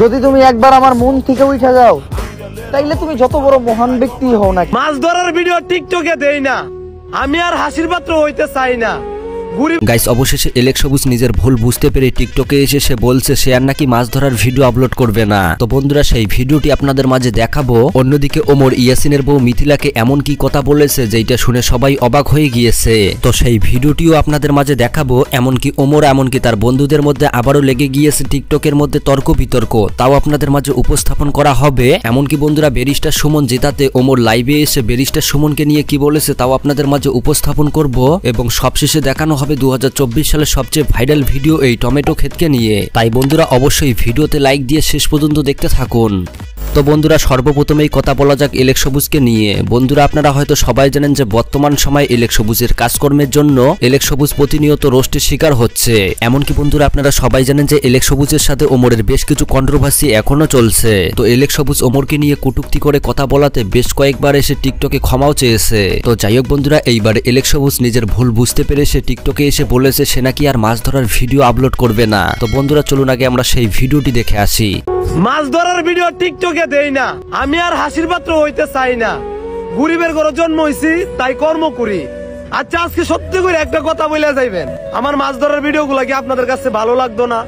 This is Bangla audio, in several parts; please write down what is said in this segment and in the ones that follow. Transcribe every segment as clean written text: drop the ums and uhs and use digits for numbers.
যদি তুমি একবার আমার মন থেকে উঠে যাও তাইলে তুমি যত বড় মহান ব্যক্তি হও না। মাছ ধরার ভিডিও টিকটকে দেই না, আমি আর হাসির পাত্র হইতে চাই না। গাইস, অবশেষে এলেক্স সবুজ নিজের ভুল বুঝতে পেরে টিকটকে এসে সে বলছে সে আর নাকি মাছ ধরার ভিডিও আপলোড করবে না। তো বন্ধুরা, সেই ভিডিওটি আপনাদের মাঝে দেখাবো। অন্যদিকে ওমর ইয়াসিনের বউ মিথিলাকে এমন কি কথা বলেছে যেটা শুনে সবাই অবাক হয়ে গিয়েছে। তো সেই ভিডিওটিও আপনাদের মাঝে দেখাবো। এমনকি ওমর এমনকি তার বন্ধুদের মধ্যে আবারও লেগে গিয়েছে টিকটকের মধ্যে তর্ক বিতর্ক, তাও আপনাদের মাঝে উপস্থাপন করা হবে। এমনকি বন্ধুরা, ব্যারিস্টার সুমন জেতাতে ওমর লাইভে এসে ব্যারিস্টার সুমনকে নিয়ে কি বলেছে তাও আপনাদের মাঝে উপস্থাপন করব। এবং সবশেষে দেখানো হবে 2024 সালের সবচেয়ে ভাইরাল ভিডিও এই টমেটো ক্ষেতকে নিয়ে। তাই বন্ধুরা, অবশ্যই ভিডিওতে লাইক দিয়ে শেষ পর্যন্ত দেখতে থাকুন। তো বন্ধুরা, সর্বপ্রথমেই কথা বলা যাক এলেক্স সবুজকে নিয়ে। বন্ধুরা, আপনারা হয়তো সবাই জানেন যে বর্তমান সময়ে এলেক্স সবুজের কাজকর্মের জন্য এলেক্স সবুজ প্রতিনিয়ত রোস্টের শিকার হচ্ছে। এমনকি বন্ধুরা, আপনারা সবাই জানেন যে এলেক্স সবুজের সাথে ওমরের বেশ কিছু কন্ট্রোভার্সি এখনো চলছে। তো এলেক্স সবুজ ওমরকে নিয়ে কটূক্তি করে কথা বলাতে বেশ কয়েকবার এসে টিকটকে ক্ষমাও চেয়েছে। তো যাই হোক বন্ধুরা, এইবার এলেক্স সবুজ নিজের ভুল বুঝতে পেরে সে টিকটকে এসে বলেছে সে নাকি আর মাছ ধরার ভিডিও আপলোড করবে না। তো বন্ধুরা, চলুন আগে আমরা সেই ভিডিওটি দেখে আসি। মাছ ধরার ভিডিও টিকটকে দেই না, আমি আর হাসির পাত্র হইতে চাই না। গরিবের ঘরে জন্ম হইছি তাই কর্ম করি। আচ্ছা, আজকে সত্যি করে একটা কথা বলে যাইবেন, আমার মাছ ধরার ভিডিও গুলা কি আপনাদের কাছে ভালো লাগতো না?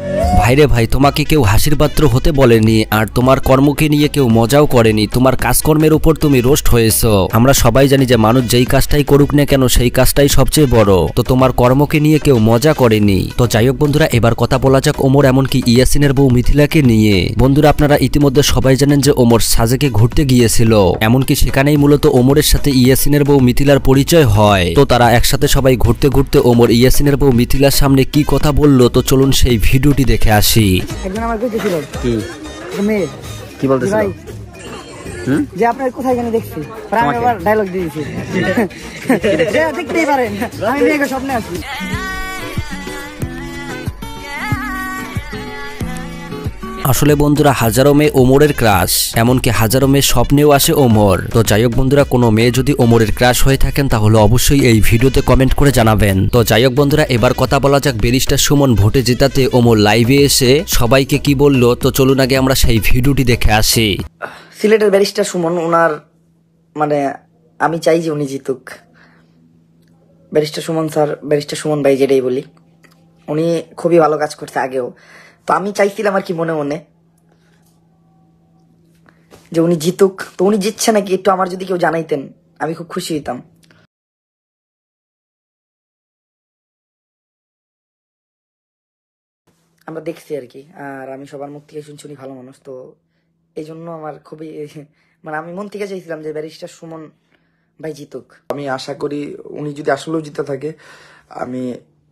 ভাইরে ভাই, তোমাকে কেউ হাসির পাত্র হতে বলেনি, আর তোমার কর্মকে নিয়ে কেউ মজাও করেনি। তোমার কাজকর্মের উপর তুমি রোস্ট হয়েছো। আমরা সবাই জানি যে মানুষ যেই কাজটাই করুক না কেন সেই কাজটাই সবচেয়ে বড়। তো তোমার কর্মকে নিয়ে কেউ মজা করেনি। তো যাই হোক বন্ধুরা, এবার কথা বলা যাক ওমর এমনকি ইয়াসিনের বউ মিথিলাকে নিয়ে। বন্ধুরা, আপনারা ইতিমধ্যে সবাই জানেন যে ওমর সাজেকে ঘুরতে গিয়েছিল। এমনকি সেখানেই মূলত ওমরের সাথে ইয়াসিনের বউ মিথিলার পরিচয় হয়। তো তারা একসাথে সবাই ঘুরতে ঘুরতে ওমর ইয়াসিনের বউ মিথিলার সামনে কি কথা বললো, তো চলুন সেই ভিডিওটি দেখে আসি। একজন আমার কইতেছিল কি বলতেছিল যে আপনার কোথায় জানি দেখছি, আমি আবার ডায়লগ দিয়েছি দেখতেই পারেন আমি মেয়েকে স্বপ্নে আছি। আসলে বন্ধুরা, হাজারো মেয়ে ওমরের ক্রাশ, এমনকি হাজারো মেয়ে স্বপ্নেও আসে ওমর। তো যাই হোক বন্ধুরা, কোনো মেয়ে যদি ওমরের ক্রাশ হয়ে থাকেন তাহলে অবশ্যই এই ভিডিওতে কমেন্ট করে জানাবেন। তো যাই হোক বন্ধুরা, এবার কথা বলা যাক ব্যারিস্টার সুমন ভোটে জেতাতে ওমর লাইভে এসে সবাইকে কি বললো। তো চলুন আগে আমরা সেই ভিডিওটি দেখে আসি। সিলেটের ব্যারিস্টার সুমন, ওনার মানে আমি চাই যে উনি জিতুক। Barrister Suman sir, barrister Suman ভাই যেটাই বলি, উনি খুবই ভালো কাজ করছে আগেও। তো আমি চাইছিলাম আর কি মনে মনে যে উনি জিতুক। তো উনি জিতছে নাকি একটু আমার যদি কেউ জানাইতেন আমি খুব খুশি হইতাম। আমরা দেখছি আর কি, আর আমি সবার মুখ থেকে শুনছি উনি ভালো মানুষ। তো এই জন্য আমার খুবই মানে আমি মন থেকে চাইছিলাম যে ব্যারিস্টার সুমন ভাই জিতুক। আমি আশা করি উনি যদি আসলেও জিতে থাকে, আমি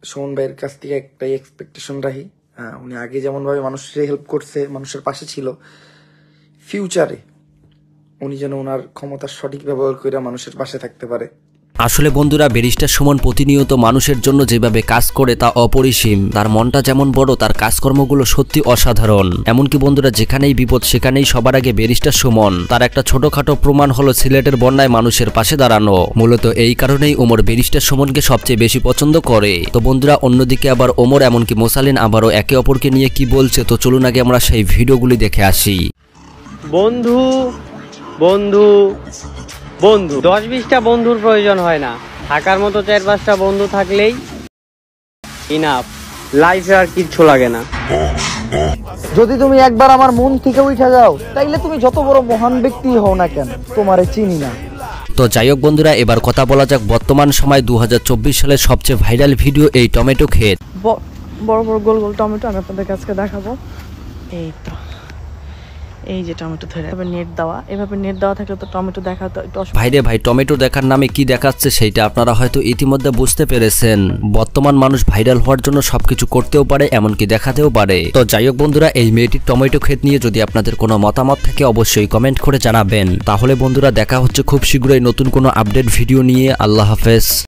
সুমন ভাইয়ের কাছ থেকে একটা এক্সপেকটেশন রাখি। উনি আগে যেমন ভাবে মানুষের হেল্প করছে, মানুষের পাশে ছিল, ফিউচারে উনি যেন ওনার ক্ষমতার সঠিক ব্যবহার করে মানুষের পাশে থাকতে পারে। আসলে বন্ধুরা, ব্যারিস্টার সুমন প্রতিনিয়ত মানুষের জন্য যেভাবে কাজ করে তা অপরিসীম। তার মনটা যেমন বড়, তার কাজকর্মগুলো সত্যি অসাধারণ। এমনকি বন্ধুরা, যেখানেই বিপদ সেখানেই সবার আগে ব্যারিস্টার সুমন। তার একটা ছোটখাটো প্রমাণ হলো সিলেটের বন্যায় মানুষের পাশে দাঁড়ানো। মূলত এই কারণেই ওমর ব্যারিস্টার সুমনকে সবচেয়ে বেশি পছন্দ করে। তো বন্ধুরা, অন্যদিকে আবার ওমর এমনকি মোসালিন আবারও একে অপরকে নিয়ে কি বলছে, তো চলুন আগে আমরা সেই ভিডিওগুলি দেখে আসি। বন্ধু বন্ধু বন্ধু 10-20টা বন্ধুর প্রয়োজন হয় না, থাকার মতো 4-5টা বন্ধু থাকলেই ইনাফ। লাইফে আর কিচ্ছু লাগে না। যদি তুমি একবার আমার মন থেকে উঠে যাও তাইলে তুমি যত বড় মহান ব্যক্তি হও না কেন তোমারে চিনি না। তো যাই হোক বন্ধুরা, এবার কথা বলা যাক বর্তমান সময় 2024 সালের সবচেয়ে ভাইরাল ভিডিও এই টমেটো ক্ষেত। বড় বড় গোল গোল টমেটো আমি আপনাদের কাছে দেখাবো। এই তো, এই যে টমেটো ধরে এভাবে নেট দেওয়া থাকলে তো টমেটো দেখা তো একটু ভাইরে ভাই, টমেটো দেখার নামে কি দেখাচ্ছে সেইটা আপনারা হয়তো ইতিমধ্যে বুঝতে পেরেছেন। বর্তমান মানুষ ভাইরাল হওয়ার জন্য সবকিছু করতেও পারে, এমনকি দেখাতেও পারে। তো যাই হোক বন্ধুরা, এই মেয়েটির টমেটো ক্ষেত নিয়ে যদি আপনাদের কোনো মতামত থাকে অবশ্যই কমেন্ট করে জানাবেন। তাহলে বন্ধুরা, দেখা হচ্ছে খুব শীঘ্রই নতুন কোনো আপডেট ভিডিও নিয়ে। আল্লাহ হাফেজ।